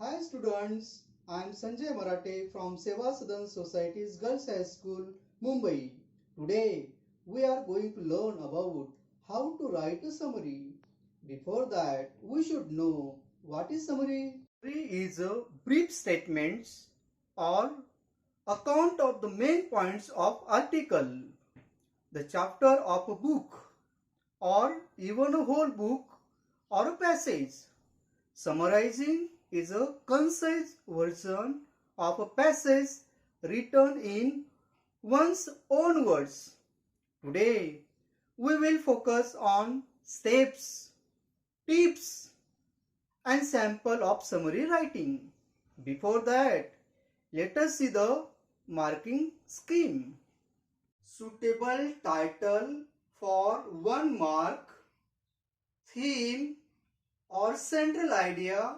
Hi students, I am Sanjay Marathe from Seva Sadan Society's Girls High School, Mumbai. Today we are going to learn about how to write a summary. Before that, we should know what is summary. Summary is a brief statements or account of the main points of article, the chapter of a book, or even a whole book or a passage. Summarizing is a concise version of a passage written in one's own words. Today, we will focus on steps, tips, and sample of summary writing. Before that, let us see the marking scheme. Suitable title for 1 mark, theme or central idea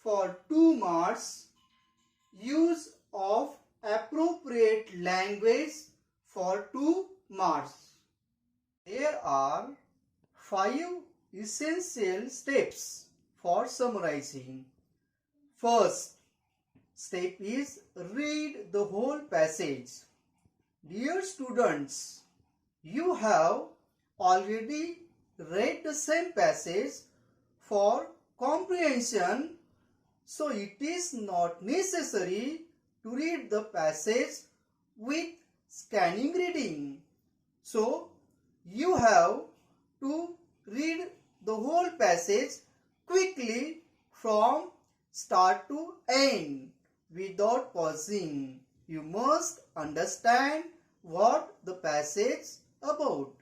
for 2 marks, use of appropriate language for 2 marks. There are 5 essential steps for summarizing. First step is read the whole passage. Dear students, you have already read the same passage for comprehension, so it is not necessary to read the passage with scanning reading. So you have to read the whole passage quickly from start to end without pausing. You must understand what the passage about.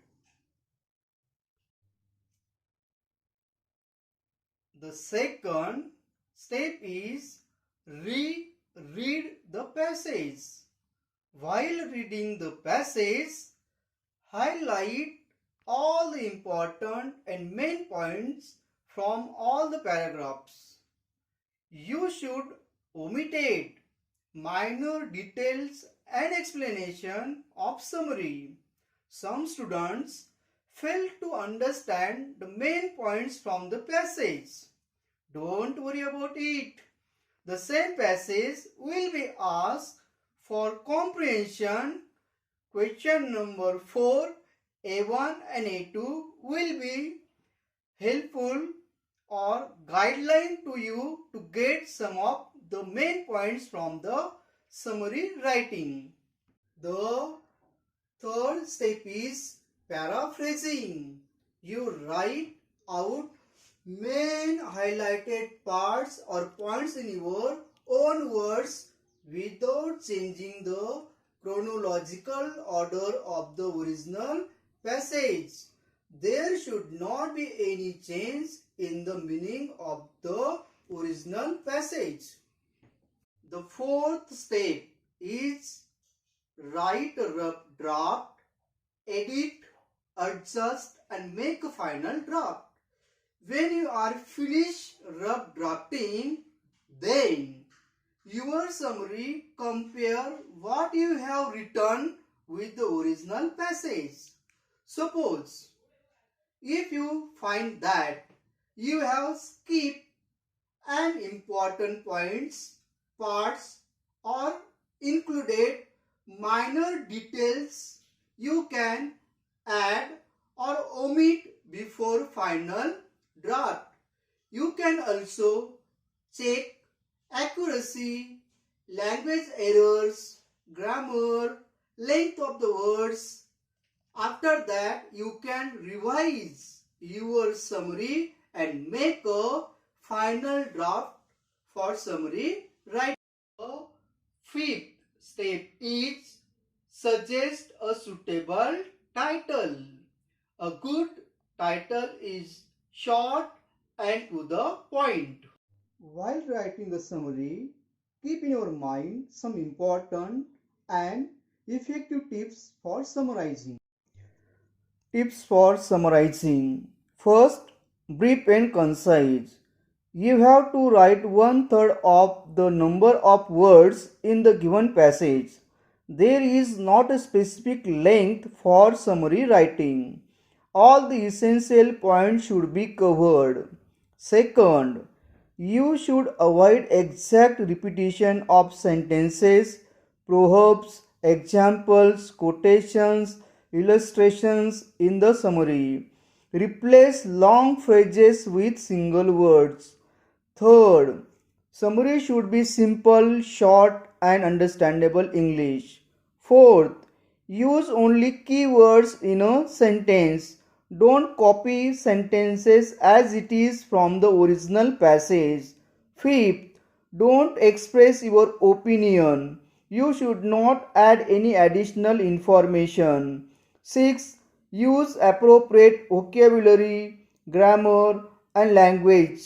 The second step is reread the passage. While reading the passage, highlight all the important and main points from all the paragraphs. You should omit minor details and explanation of summary. Some students fail to understand the main points from the passage. Don't worry about it. The same passage will be asked for comprehension. Question number 4, A1 and A2 will be helpful or guideline to you to get some of the main points from the summary writing. The third step is paraphrasing. You write out main highlighted parts or points in your own words without changing the chronological order of the original passage. There should not be any change in the meaning of the original passage. The fourth step is write a rough draft, edit, adjust and make a final draft. When you are finished rough drafting, then your summary compare what you have written with the original passage. Suppose if you find that you have skipped an important parts or included minor details, you can add or omit before final draft. You can also check accuracy, language errors, grammar, length of the words. After that, you can revise your summary and make a final draft for summary writing. The fifth step is suggest a suitable title. A good title is short and to the point. While writing a summary, keep in your mind some important and effective tips for summarizing. Tips for summarizing. First, brief and concise. You have to write 1/3 of the number of words in the given passage. There is not a specific length for summary writing. All the essential points should be covered. Second, You should avoid exact repetition of sentences, proverbs, examples, quotations, illustrations in the summary. Replace long phrases with single words. Third, summary should be simple, short, and understandable English. Fourth, use only keywords in a sentence. Don't copy sentences as it is from the original passage. Fifth, don't express your opinion. You should not add any additional information. Sixth, use appropriate vocabulary, grammar, and language.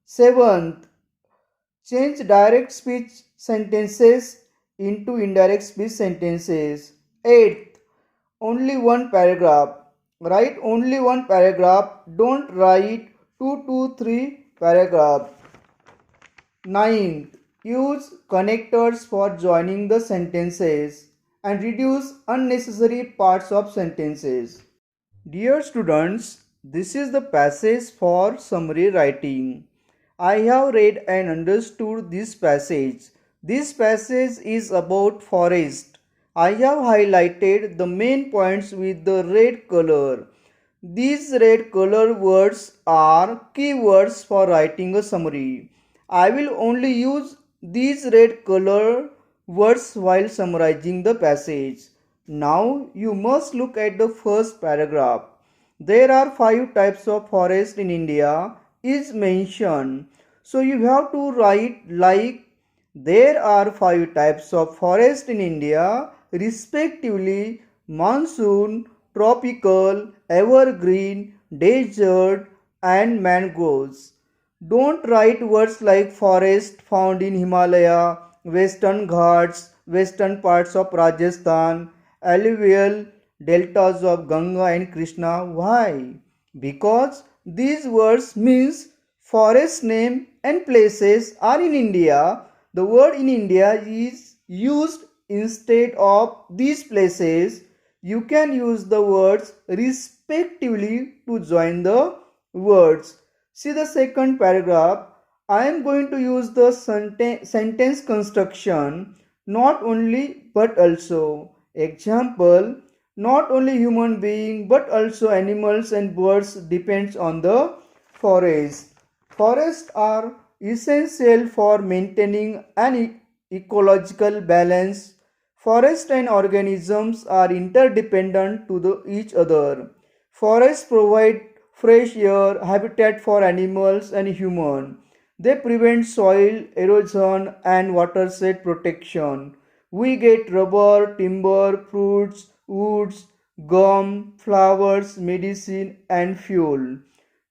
Seventh, change direct speech sentences into indirect speech sentences. Eighth, only one paragraph. Write only one paragraph. Don't write two to three paragraphs. Ninth, use connectors for joining the sentences and reduce unnecessary parts of sentences. Dear students, this is the passage for summary writing. I have read and understood this passage. This passage is about forest. I have highlighted the main points with the red color. These red color words are keywords for writing a summary. I will only use these red color words while summarizing the passage. Now you must look at the first paragraph. There are 5 types of forest in India is mentioned. So you have to write like there are 5 types of forest in India respectively monsoon, tropical, evergreen, desert and mangroves. Don't write words like forest found in Himalaya, western Ghats, western parts of Rajasthan, alluvial deltas of Ganga and Krishna. Why? Because these words means forest name and places are in India. The word in India is used instead of these places. You can use the words respectively to join the words. See the second paragraph. I am going to use the sentence construction not only but also. Example, not only human being but also animals and birds depends on the forest. Forests are essential for maintaining an ecological balance. Forests and organisms are interdependent to each other. Forests provide fresh air, habitat for animals and humans. They prevent soil erosion and watershed protection. We get rubber, timber, fruits, woods, gum, flowers, medicine and fuel.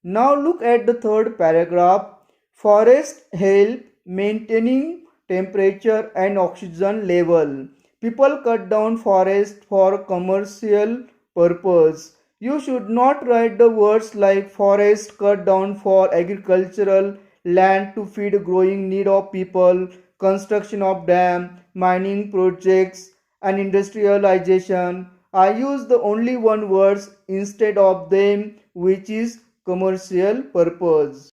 Now look at the third paragraph. Forests help maintaining temperature and oxygen level. People cut down forest for commercial purpose. You should not write the words like forest cut down for agricultural land to feed growing need of people, construction of dam, mining projects and industrialization. I use the only one words instead of them which is commercial purpose.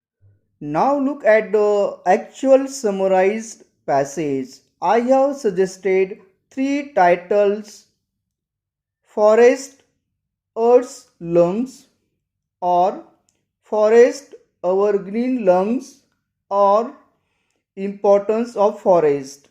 Now look at the actual summarized passage. I have suggested 3 titles: Forest, Earth's Lungs, or Forest, Our Green Lungs, or Importance of Forest.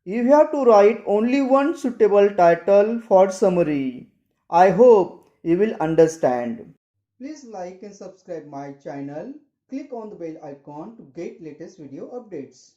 You have to write only one suitable title for summary. I hope you will understand. Please like and subscribe my channel. Click on the bell icon to get latest video updates.